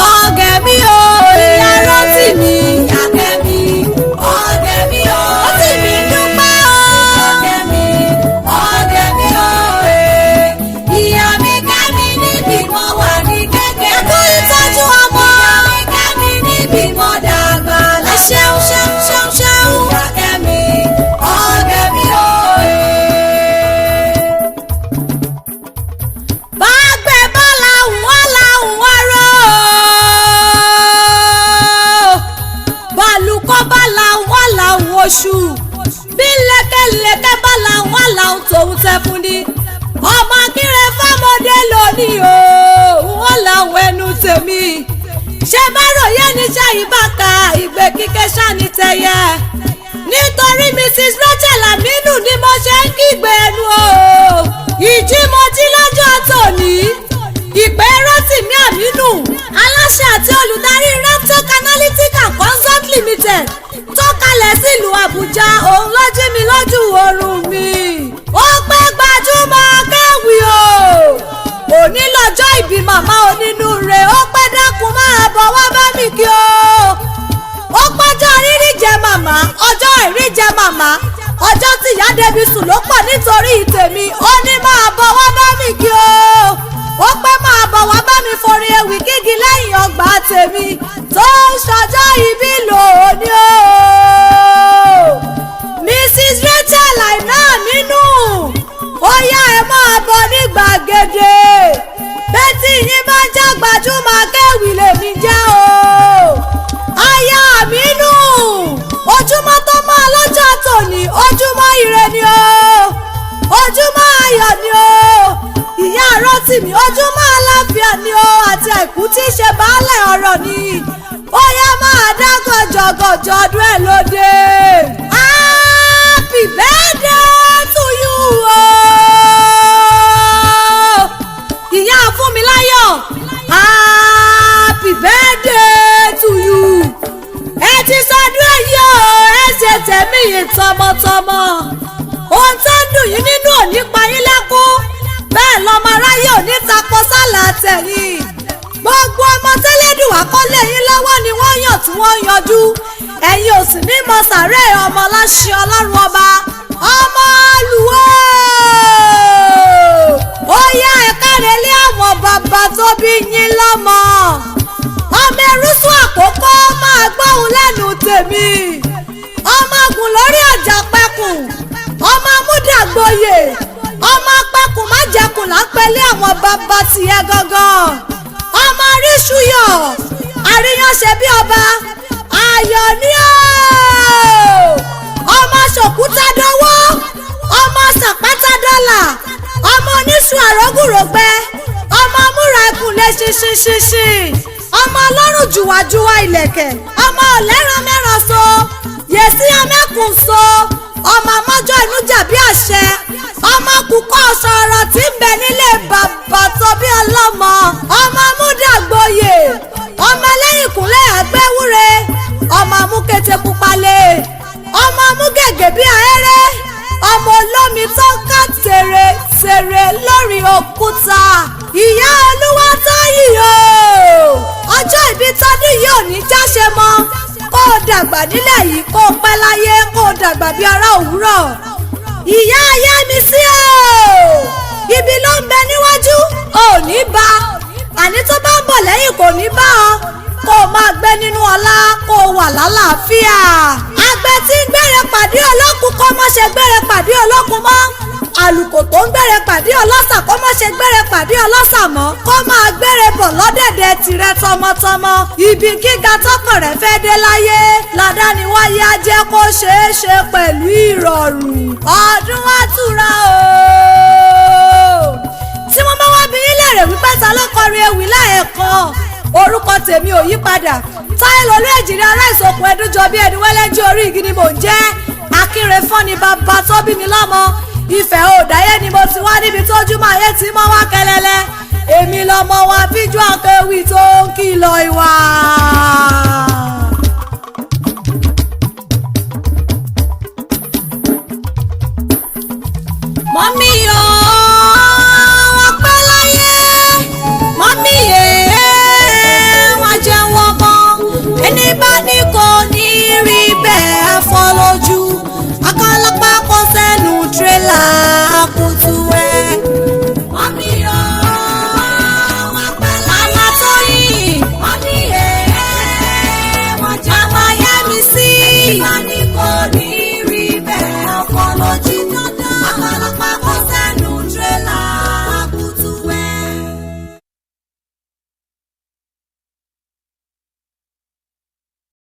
ọ̀gẹ̀ mi o ìyá rántí mi àkẹ́ mi ọ̀gẹ̀ mi o ó sì mi dúpẹ́ o ọ̀gẹ̀ mi o ìyá mi kẹ́ mi níbi mo wà ní kékeré ẹ̀kú ìtọ́jú ọmọ ìyá mi kẹ́ mi níbi mo dàgbà lọ ṣeun ṣeun ṣeun ṣeun àkẹ́ mi ọ̀gẹ̀ mi o. bàgbẹ́ bọ́lá wọ́n làwọn ọ̀rọ̀ bàlùkọ́ bọ́lá wọ́n làwọn oṣù bí lẹ́kẹ̀lẹ́kẹ̀ bọ́lá wọ́n làwọn tòun tẹ fún ni ọmọ akínrẹ fọmọdé lónìí o wọ́n làwọn ẹnu tèmi ṣé bá ròyé níṣẹ́ ìbáka ìgbé kíkẹ́ sani tẹ̀yẹ nítorí Mrs. Rachel Aminu ni mo ṣe ń kígbe ẹnu o ìjímọ̀jí lọ́jọ́ tòní ìpè Rotimi Aminu aláṣẹ àti olùdarí Raptok Analytic and Consult Limited tó kalẹ̀ sílùú Àbújá òun ló jí mi lójú oorun mi ó pẹ́ gbajúmọ̀ kẹ́wì o òní lọ́jọ́ ìbí màmá onínúure ó pẹ́ dákun máa bọ̀ wá bá mi kí o ó pọ́jọ́ rírí jẹ màmá ọjọ́ ìrí jẹ màmá ọjọ́ tí ìyá débi sùn ló pọ̀ nítorí tèmi ó ní máa bọ̀ wá bá mi kí o ó pẹ́ máa bọ̀ wá bá mi forí ewì kígi lẹ́yìn ọgbà tèmi tó ń ṣọjọ́ ìbí lónìí o Mrs. Rachel Aminu ó yá ẹ máa bọ̀ ní gbàgede bẹ́tì yín bá jẹ́ gbajúmọ̀ kẹ́wì lèmi jẹ́ o aya Aminu ojúmọ́ tó mọ́ lọ́jọ́ tòní ojúmọ́ ire ni o ojúmọ́ ayọ̀ ni o ìyá Rotimi ojúmọ́ àlàáfíà ni o àti àìkú tí í ṣe baálẹ̀ ọ̀rọ̀ ni ó yá máa dá gọ̀jọ̀gọ̀jọ̀ ọdún ẹ̀ lóde happy birthday to you o ìyá Fúnmiláyọ̀ happy birthday to you ẹ ti sọdún ẹ̀yọ́ ẹ ṣe tẹ̀mí yìí tọmọtọmọ ohun tó ń dùn yín nínú òní pa yín lẹ́kún bẹ́ẹ̀ lọ́mọ aráyé òní takọ sálà tẹ̀yìn gbogbo ọmọ tẹ́lẹ̀dùwà kọ́lé yín lọ́wọ́ ni wọ́n yàn tí wọ́n yanjú ẹ̀yin ò sì ní mọ sàárẹ̀ ọmọ láṣẹ Ọlọ́run ọba ọmọ àlùwò ó yá ẹ̀ka rẹ̀ lé àwọn bàbá tó bí yín lọ́mọ ọmọ ẹrúsùn Àkókò máa gbóhùn lẹ́nu tèmi ọmọ agùn lórí ọjà pẹ́kùn ọmọ amúdàgbòye ọmọ pẹ́kùn má jẹkùn lápẹ́lẹ́ àwọn bàbá tiẹ̀ gangan ọmọ aríṣúyọ̀ àríyànṣe bí ọba ayọ̀ ni ó ọmọ ṣòkúta dánwó ọmọ sàpátá dọ́là ọmọ oníṣù àrọ́gùrọ̀gbẹ́ ọmọ múra ẹkùn lé ṣinṣinṣinṣin ọmọ ọlọ́run jùwàjùwà ìlẹ̀kẹ̀ ọmọ ọ̀lẹ́ràn mẹ́ràn so yèsí amẹ́kùn so ọmọ amọ́jọ́ inú jàbí àṣẹ ọmọ kúkọ́ sọ̀rọ̀ tí ń bẹ nílé bàbá tó bí ọlọ́mọ ọmọ amúdàgbòye ọmọ ẹlẹ́yìn kúnlẹ̀ àgbẹ̀wúre ọmọ amúkété pupalẹ̀ ọmọ amúgègè bí ahẹ́rẹ́ ọmọ olómi tó ká tèrè lórí òkúta ìyá olúwa tó yìí o ọjọ́ ìbí tọdún yìí ò ní jáṣe mọ́ kó o dàgbà nílẹ̀ yìí kó o pẹ́ láyé kó o dàgbà bí ará òwúrọ̀ ìyá ayé mi sí o ibi ló ń bẹ níwájú ò ní bá àní tó bá ń bọ̀ lẹ́yìn kò ní bá ọ kó o máa gbé nínú ọlá kó o wà lálàáfíà àgbẹ̀ tí ń gbére pàdé olókun kó má ṣe gbére pàdé olókun mọ́ àlùkò tó ń gbére pàdé ọlọ́sà kó má ṣe gbére pàdé ọlọ́sà mọ́ kó máa gbére bọ̀ lọ́dẹ̀dẹ̀ tirẹ̀ tọmọtọmọ ibi gíga tọkàn rẹ̀ fẹ́ dé láyé ládàáni wáyé á jẹ́ kó ṣeé ṣe pẹ̀lú ìrọ̀rùn ọdún wa túra o. tí wọ́n bá wá bí yín léèrè wípé ta ló kọrin ewì láẹ̀kan orúkọ tèmi ò yí padà Táyélolú Èjìrè ará ìsòkun ẹdúnjọ bí ẹni wẹ́lẹ́njí orí igi ni mò ń jẹ́ Akínrefọ́n ni bàbá tó bí mi lọ́mọ Ifẹ̀ òdáyé ni mo ti wá níbi tójúmọ́ ayé tí mọ́ wá kẹlẹ́lẹ́ èmi lọ́mọ wa fíjú àkẹ́wì tó ń kìlọ̀ ìwà.